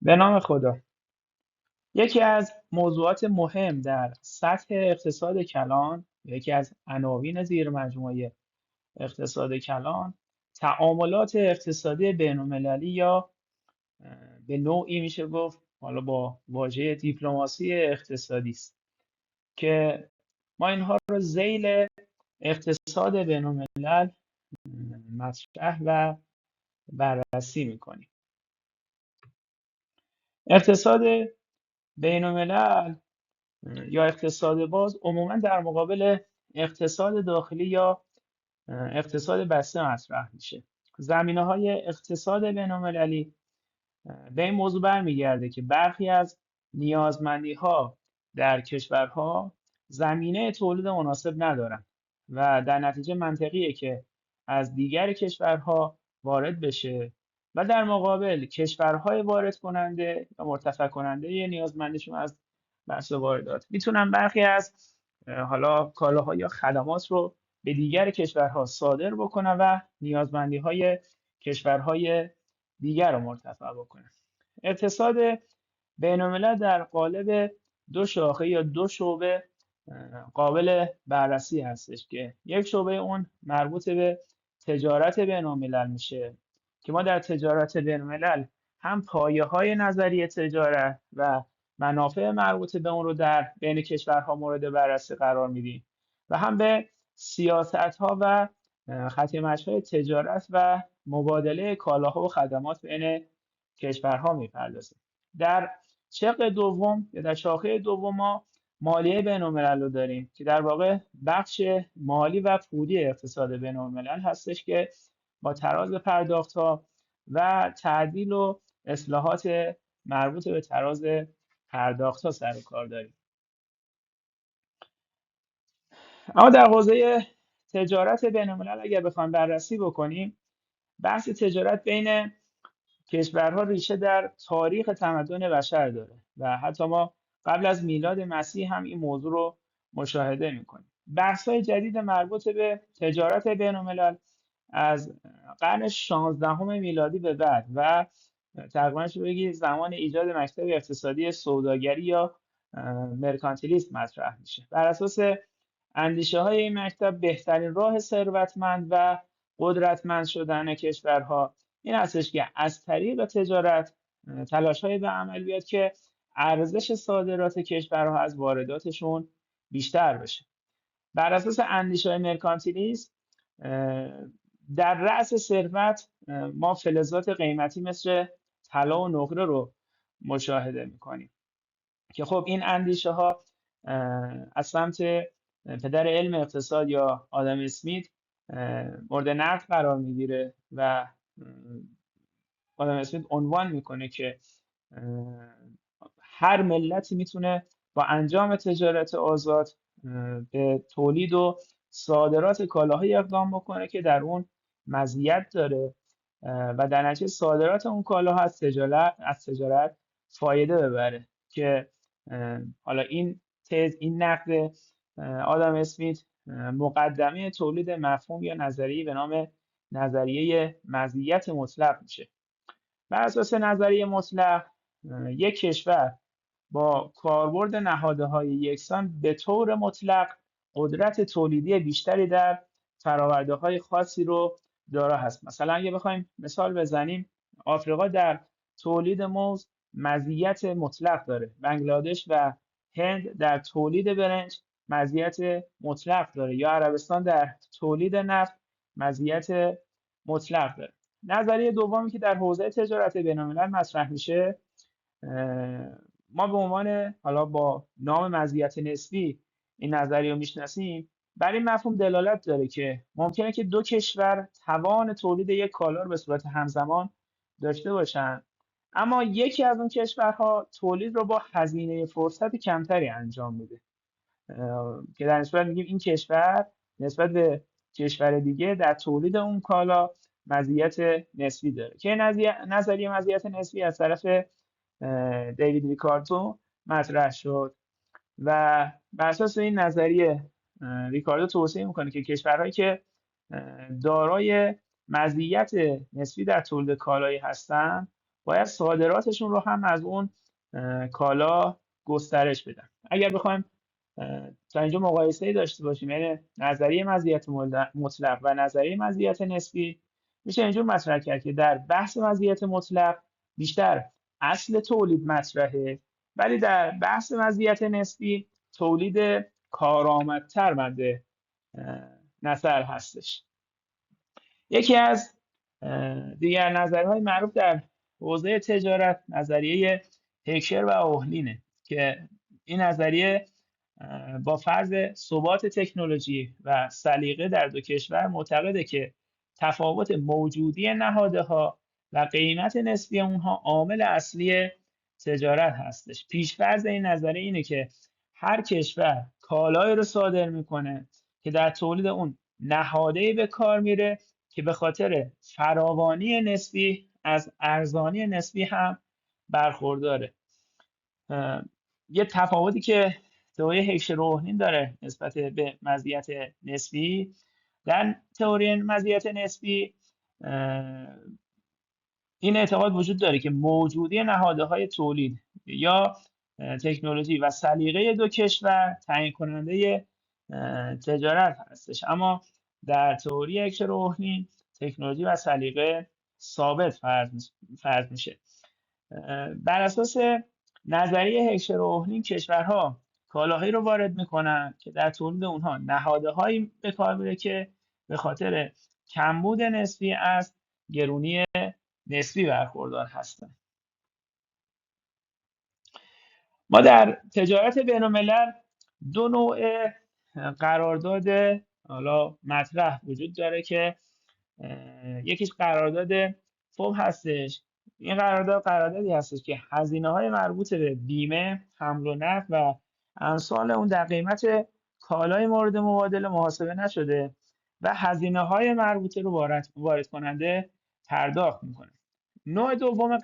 به نام خدا. یکی از موضوعات مهم در سطح اقتصاد کلان، یکی از عناوین زیر مجموعه اقتصاد کلان، تعاملات اقتصادی بین‌المللی یا به نوعی میشه گفت حالا با واژه دیپلماسی اقتصادی است که ما اینها رو ذیل اقتصاد بین‌الملل مطرح و بررسی میکنیم. اقتصاد بین‌الملل یا اقتصاد باز عموما در مقابل اقتصاد داخلی یا اقتصاد بسته مطرح میشه. زمینه‌های اقتصاد بین‌المللی به این موضوع برمیگرده که برخی از نیازمندی‌ها در کشورها زمینه تولید مناسب ندارن و در نتیجه منطقیه که از دیگر کشورها وارد بشه و در مقابل کشورهای وارد کننده یا مرتفع کننده نیازمندیشون از بحث واردات میتونن برخی از حالا کالاها یا خدمات رو به دیگر کشورها صادر بکنن و نیازمندی‌های کشورهای دیگر رو مرتفع بکنن. اقتصاد بین‌الملل در قالب دو شاخه یا دو شعبه قابل بررسی هستش که یک شعبه اون مربوط به تجارت بین‌الملل میشه که ما در تجارت بین‌الملل هم پایه‌های نظریه تجارت و منافع مربوط به اون رو در بین کشورها مورد بررسی قرار میدیم و هم به سیاست‌ها و خط تجارت و مبادله کالاها و خدمات بین کشورها میپردازیم. در شق دوم یا در شاخه دوم ما مالیه بین‌الملل رو داریم که در واقع بخش مالی و پولی اقتصاد بین‌الملل هستش که با تراز پرداخت‌ها و تعدیل و اصلاحات مربوط به تراز پرداخت‌ها سر و کار داریم. اما در حوزه تجارت بین‌الملل اگر بخوایم بررسی بکنیم، بحث تجارت بین کشورها ریشه در تاریخ تمدن بشر داره و حتی ما قبل از میلاد مسیح هم این موضوع رو مشاهده میکنیم. بحث‌های جدید مربوط به تجارت بین‌الملل از قرن 16 میلادی به بعد و تقریبا بگید زمان ایجاد مکتب اقتصادی سوداگری یا مرکانتیلیسم مطرح میشه. بر اساس اندیشه های این مکتب بهترین راه ثروتمند و قدرتمند شدن کشورها این هستش که از طریق تجارت تلاش های به عمل بیاد که ارزش صادرات کشورها از وارداتشون بیشتر بشه. بر اساس اندیشه های مرکانتیلیسم در رأس ثروت ما فلزات قیمتی مثل طلا و نقره رو مشاهده میکنیم که خب این اندیشه ها از سمت پدر علم اقتصاد یا آدم اسمیت مورد نقد قرار میگیره و آدم اسمیت عنوان میکنه که هر ملتی میتونه با انجام تجارت آزاد به تولید و صادرات کالاهایی اقدام بکنه که در اون مزیت داره و در نتیجه صادرات اون کالاها از تجارت فایده ببره که حالا این تز این نقد آدم اسمیت مقدمه تولید مفهوم یا نظریه به نام نظریه مزیت مطلق میشه. بر اساس نظریه مطلق یک کشور با کاربرد نهادهای یکسان به طور مطلق قدرت تولیدی بیشتری در فرآورده‌های خاصی رو دارا هست. مثلا اگه بخوایم مثال بزنیم، آفریقا در تولید موز مزیت مطلق داره. بنگلادش و هند در تولید برنج مزیت مطلق داره یا عربستان در تولید نفت مزیت مطلق داره. نظریه دومی که در حوزه تجارت بین‌الملل مطرح میشه، ما به عنوان حالا با نام مزیت نسبی این نظریه رو میشناسیم. بر این مفهوم دلالت داره که ممکنه که دو کشور توان تولید یک کالا رو به صورت همزمان داشته باشن، اما یکی از اون کشورها تولید رو با هزینه فرصت کمتری انجام میده که در نسبت میگیم این کشور نسبت به کشور دیگه در تولید اون کالا مزیت نسبی داره که نظریه مزیت نسبی از طرف دیوید ریکاردو مطرح شد و بر اساس این نظریه ریکاردو توصیه میکنه که کشورهایی که دارای مزیت نسبی در تولید کالایی هستن باید صادراتشون رو هم از اون کالا گسترش بدن. اگر بخوایم تا اینجا مقایسه‌ای داشته باشیم، یعنی نظریه مزیت مطلق و نظریه مزیت نسبی، میشه اینجور مطرح کرد که در بحث مزیت مطلق بیشتر اصل تولید مطرحه، ولی در بحث مزیت نسبی تولید کارآمدتر مد نظر هستش. یکی از دیگر نظرهای معروف در حوزه تجارت نظریه هیکشر و اوهلینه که این نظریه با فرض ثبات تکنولوژی و سلیقه در دو کشور معتقده که تفاوت موجودی نهادها و قیمت نسبی اونها عامل اصلی تجارت هستش. پیش‌فرض این نظریه اینه که هر کشور کالایی رو صادر میکنه که در تولید اون نهاده‌ای به کار میره که به خاطر فراوانی نسبی از ارزانی نسبی هم برخورداره. یه تفاوتی که تئوری هیکشر و اوهلین داره نسبت به مزیت نسبی، در تئوری مزیت نسبی این اعتقاد وجود داره که موجودی نهادهای تولید یا تکنولوژی و سلیقه دو کشور تعیین کننده تجارت هستش، اما در تئوری هیکشر و اوهلین تکنولوژی و سلیقه ثابت فرض میشه. بر اساس نظریه هیکشر و اوهلین کشورها کالاهایی رو وارد میکنن که در تولید اونها نهادهایی به کار میره که به خاطر کمبود نسبی از گرونی نسبی برخوردار هستند. ما در تجارت بین الملل دو نوع قرارداد حالا مطرح وجود داره که یکیش قرارداد فوق هستش. این قراردادی هستش که هزینه‌های مربوط به بیمه، حمل و نقل و امثال اون در قیمت کالای مورد مبادله محاسبه نشده و هزینه‌های مربوطه رو وارد کننده پرداخت میکنه. نوع دوم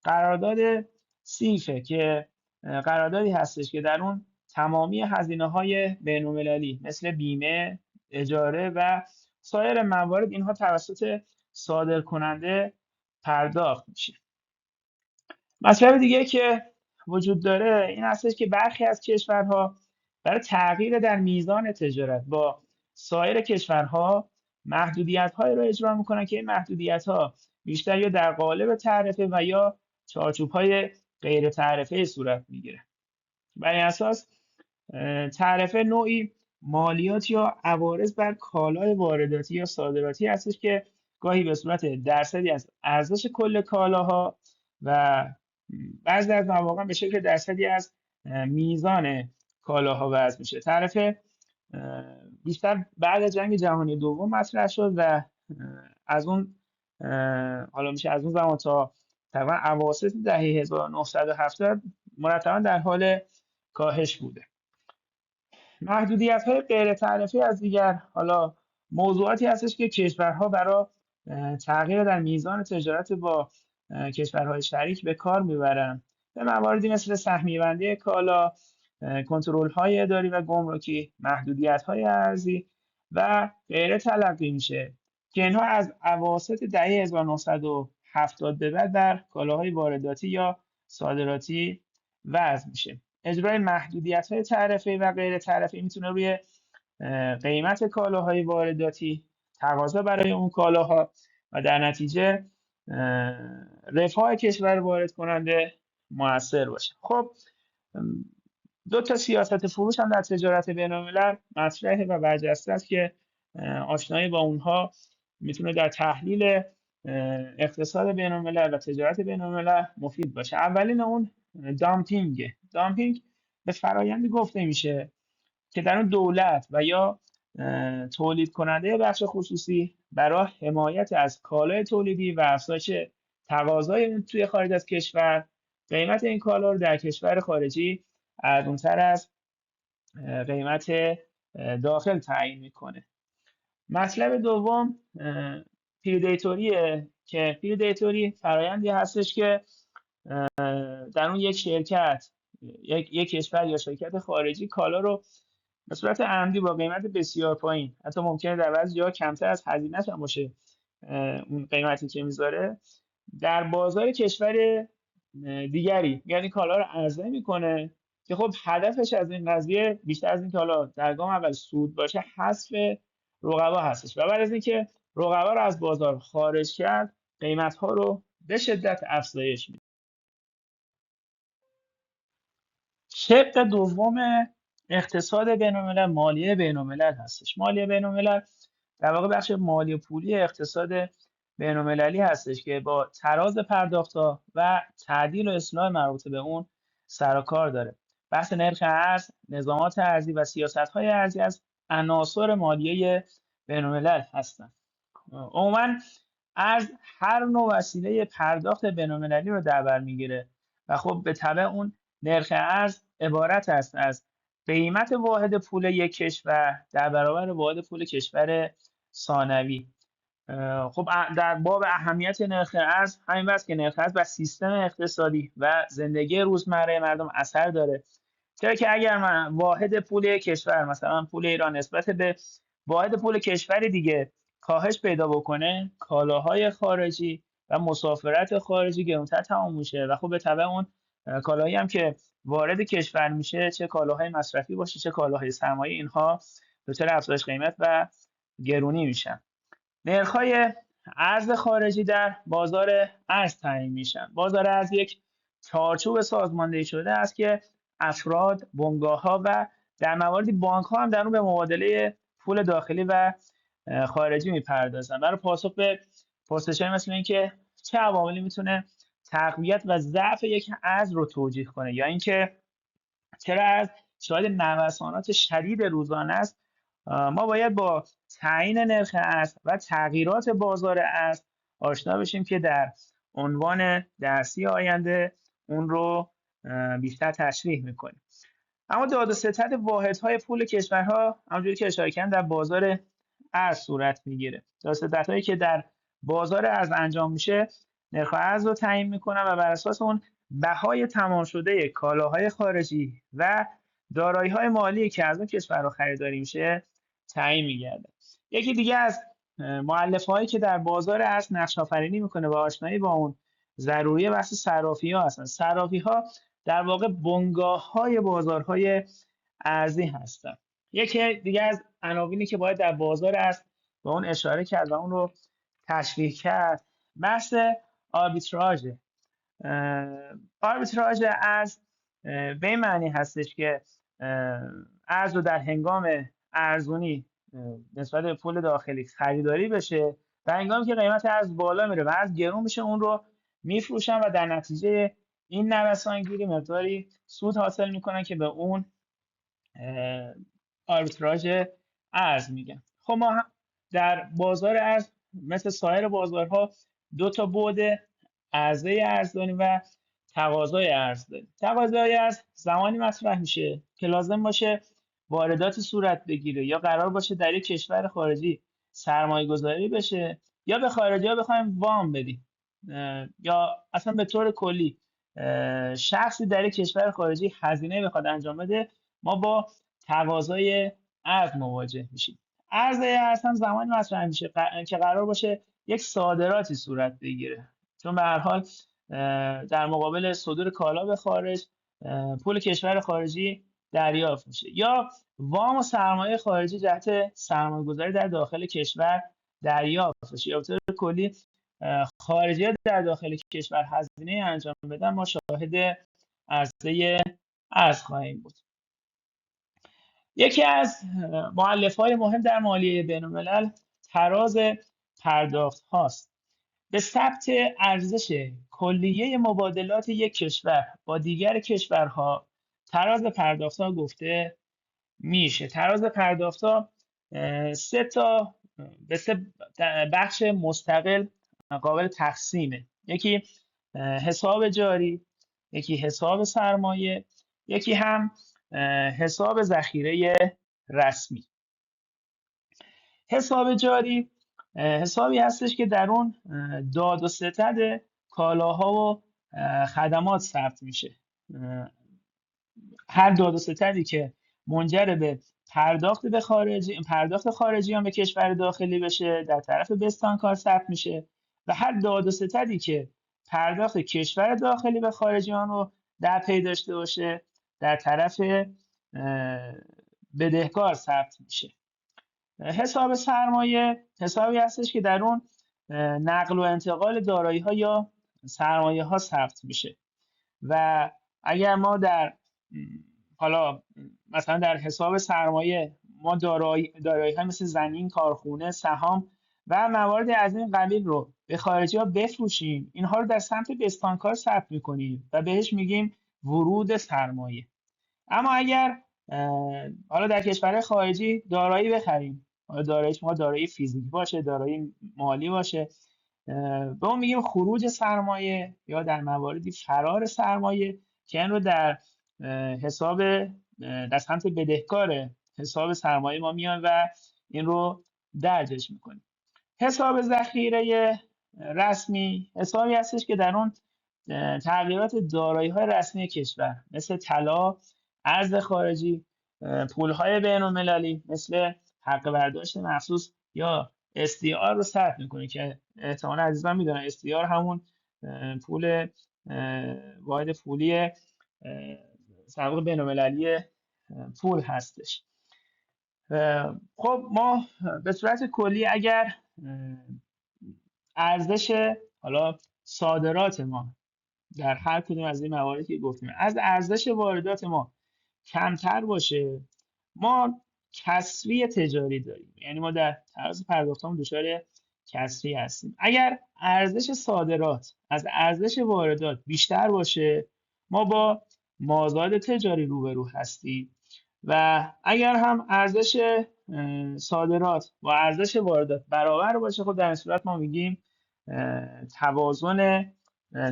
قرارداد سیفه که قراردادی هستش که در اون تمامی هزینه‌های بین‌المللی مثل بیمه، اجاره و سایر موارد اینها توسط صادر کننده پرداخت میشه. مطلب دیگه که وجود داره این هستش که برخی از کشورها برای تغییر در میزان تجارت با سایر کشورها محدودیت‌هایی رو اجرا میکنن که این محدودیت‌ها بیشتر یا در قالب تعرفه و یا چارچوب‌های غیر تعرفه صورت میگیره. بر این اساس تعرفه نوعی مالیات یا عوارض بر کالای وارداتی یا صادراتی هستش که گاهی به صورت درصدی از ارزش کل کالاها و بعضی از مواقع به شکل درصدی از میزان کالاها وضع میشه. تعرفه بیشتر بعد از جنگ جهانی دوم مطرح شد و از اون حالا میشه از اون زمان تا تقریبا اواسط دهه 1970 مرتبا در حال کاهش بوده. محدودیت‌های غیر تعرفی از دیگر حالا موضوعاتی هستش که کشورها برای تغییر در میزان تجارت با کشورهای شریک به کار میبرن. به مواردی مثل سهمیه‌بندی کالا، کنترل‌های اداری و گمرکی، محدودیت‌های ارزی و غیره تلقی میشه که اینها از اواسط دهه 1970 به بعد در کالاهای وارداتی یا صادراتی وضع میشه. اجرای محدودیت‌های تعرفه‌ای و غیر تعرفه‌ای میتونه روی قیمت کالاهای وارداتی، تقاضا برای اون کالاها و در نتیجه رفاه کشور وارد کننده مؤثر باشه. خب دو تا سیاست فروش هم در تجارت بین‌الملل مطرحه و برجسته است که آشنایی با اونها میتونه در تحلیل اقتصاد بین‌الملل و تجارت بین‌الملل مفید باشه. اولین اون دامپینگ به فرایندی گفته میشه که در اون دولت و یا تولید کننده بخش خصوصی برای حمایت از کالای تولیدی و افزایش تقاضای اون توی خارج از کشور قیمت این کالا رو در کشور خارجی ارزان‌تر از قیمت داخل تعیین میکنه. مطلب دوم پریدیتوریه که پریدیتوری فرایندی هستش که در اون یک شرکت یک کشور یا شرکت خارجی کالا رو به صورت عمدی با قیمت بسیار پایین، حتی ممکنه در بعضی جاها کمتر از هزینه‌ش هم باشه اون قیمتی که میذاره، در بازار کشور دیگری یعنی کالا رو عرضه میکنه که خب هدفش از این قضیه بیشتر از این که حالا در گام اول سود باشه، حذف رقبا هستش و بعد از اینکه رقبا رو از بازار خارج کرد، قیمت ها رو به شدت افزایش میده. شق دوم اقتصاد بین‌الملل مالیه بین‌الملل هستش. مالیه بین‌الملل در واقع بخش مالی و پولی اقتصاد بین‌المللی هستش که با تراز پرداخت‌ها و تعدیل و اصلاح مربوط به اون سر و کار داره. بحث نرخ ارز، نظامات ارزی و سیاست‌های ارزی از عناصر مالیه بین‌الملل هستند. عموماً ارز هر نوع وسیله پرداخت بین‌المللی رو در بر میگیره و خب به تبع اون نرخ ارز عبارت است از قیمت واحد پول یک کشور در برابر واحد پول کشور ثانوی. خب در باب اهمیت نرخ ارز همین بس که نرخ ارز بر سیستم اقتصادی و زندگی روزمره مردم اثر داره، چرا که اگر من واحد پول کشور مثلا پول ایران نسبت به واحد پول کشور دیگه کاهش پیدا بکنه، کالاهای خارجی و مسافرت خارجی گرونتر تمام میشه و خب به تبع اون کالاهایی هم که وارد کشور میشه، چه کالاهای مصرفی باشه چه کالاهای سرمایه، اینها دچار افزایش قیمت و گرونی میشن. نرخ‌های ارز خارجی در بازار ارز تعیین میشن. بازار ارز یک چارچوب سازماندهی شده است که افراد، بنگاه‌ها و در مواردی بانک‌ها هم در اون به مبادله پول داخلی و خارجی میپردازن. برای پاسخ به پرسش‌های مثل اینکه چه عواملی میتونه تقویت و ضعف یک ارز رو توجیه کنه یا اینکه چرا ارز شاهد نوسانات شدید روزانه است، ما باید با تعیین نرخ ارز و تغییرات بازار ارز آشنا بشیم که در عنوان درسی آینده اون رو بیشتر تشریح میکنیم. اما داد و ستد واحدهای پول کشورها همونجوری که اشاره کردم در بازار ارز صورت میگیره. داد و ستدهایی که در بازار ارز انجام میشه نرخ ارز رو تعیین میکنن و بر اساس اون بهای تمام شده کالاهای خارجی و دارایی‌های مالی که از اون کشورها خریداری میشه تعیین میگرده. یکی دیگه از مؤلفه‌هایی که در بازار ارز نقش آفرینی میکنه و آشنایی با اون ضروری بحث صرافی‌ها هستن. صرافی‌ها در واقع بنگاه‌های بازارهای ارزی هستند. یکی دیگه از عناوینی که باید در بازار ارز به اون اشاره کرد و اون رو تشریح کرد بحث آربیتراژ. آربیتراژ ارز به این معنی هستش که ارز رو در هنگام ارزونی نسبت به پول داخلی خریداری بشه و هنگامی که قیمت ارز بالا میره و ارز گرون میشه اون رو میفروشن و در نتیجه این نوسانگیری مقداری سود حاصل میکنن که به اون آربیتراژ ارز میگن. خب ما در بازار ارز مثل سایر بازارها دو تا بعد عرضه ارز داریم و تقاضای ارز داریم. تقاضای ارز زمانی مطرح میشه که لازم باشه وارداتی صورت بگیره یا قرار باشه در یک کشور خارجی سرمایه گذاری بشه یا به خارجی ها بخوایم وام بدیم یا اصلا به طور کلی شخصی در یک کشور خارجی هزینه بخواد انجام بده، ما با تقاضای ارز مواجه میشیم. عرضه ارز هم زمانی مطرح میشه که قرار باشه یک صادراتی صورت بگیره، چون به هر حال در مقابل صدور کالا به خارج پول کشور خارجی دریافت میشه یا وام و سرمایه خارجی جهت سرمایه گذاری در داخل کشور دریافت میشه یا به طور کلی خارجی در داخل کشور هزینه انجام بدن. ما شاهد عرضه ارز خواهیم بود. یکی از مؤلفه‌های مهم در مالیه بین‌الملل تراز پرداخت هاست. به ثبت ارزش کلیه مبادلات یک کشور با دیگر کشورها تراز پرداخت‌ها گفته میشه. تراز پرداخت‌ها سه بخش مستقل قابل تقسیمه. یکی حساب جاری، یکی حساب سرمایه، یکی هم حساب ذخیره رسمی. حساب جاری حسابی هستش که در اون داد و ستد کالاها و خدمات ثبت میشه. هر داد و ستدی که منجر به پرداخت خارجیان به کشور داخلی بشه در طرف بستانکار ثبت میشه و هر داد و ستدی که پرداخت کشور داخلی به خارجیان رو در پی داشته باشه، در طرف بدهکار ثبت میشه. حساب سرمایه حسابی هستش که در اون نقل و انتقال دارایی ها یا سرمایه ها ثبت میشه و اگر ما در حالا مثلا در حساب سرمایه ما دارایی ها مثل زمین، کارخونه، سهام و موارد از این قبیل رو به خارجی ها بفروشیم، اینها رو در سمت بستانکار ثبت میکنیم و بهش میگیم ورود سرمایه. اما اگر حالا در کشور خارجی دارایی بخریم، حالا داراییش ما دارایی فیزیکی باشه، دارایی مالی باشه، به اون میگیم خروج سرمایه یا در مواردی فرار سرمایه که این رو در حساب در سمت بدهکار حساب سرمایه ما میان و این رو درجش میکنیم. حساب ذخیره رسمی حسابی هستش که در اون تغییرات دارایی‌های رسمی کشور مثل طلا، ارز خارجی، پول‌های بین‌المللی مثل حق برداشت مخصوص یا SDR رو ثبت می‌کنه که احتمالاً عزیزان می‌دونن SDR همون پول واحد پولی صندوق بین‌المللی پول هستش. خب ما به صورت کلی اگر ارزش حالا صادرات ما در هر کدوم از این مواردی که گفتیم از ارزش واردات ما کمتر باشه، ما کسری تجاری داریم، یعنی ما در طرز پرداختمون دچار کسری هستیم. اگر ارزش صادرات از ارزش واردات بیشتر باشه، ما با مازاد تجاری روبرو هستیم و اگر هم ارزش صادرات و ارزش واردات برابر باشه، خب در این صورت ما میگیم توازن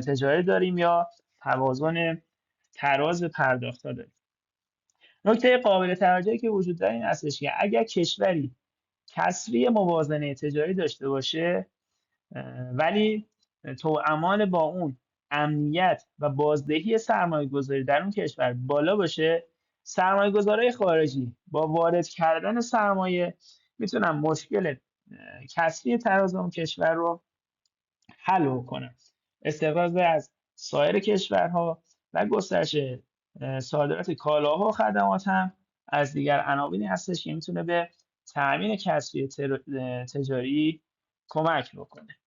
تجاری داریم یا توازن تراز پرداخت‌ها داریم. نکته قابل توجهی که وجود داره این هستش که اگر کشوری کسری موازنه تجاری داشته باشه ولی توأمان با اون امنیت و بازدهی سرمایه گذاری در اون کشور بالا باشه، سرمایه گذارای خارجی با وارد کردن سرمایه میتونن مشکل کسری تراز اون کشور رو حل بکنن. استقراض از سایر کشورها و گسترش صادرات کالاها و خدمات هم از دیگر عناوینی هستش که میتونه به تأمین کسری تجاری کمک بکنه.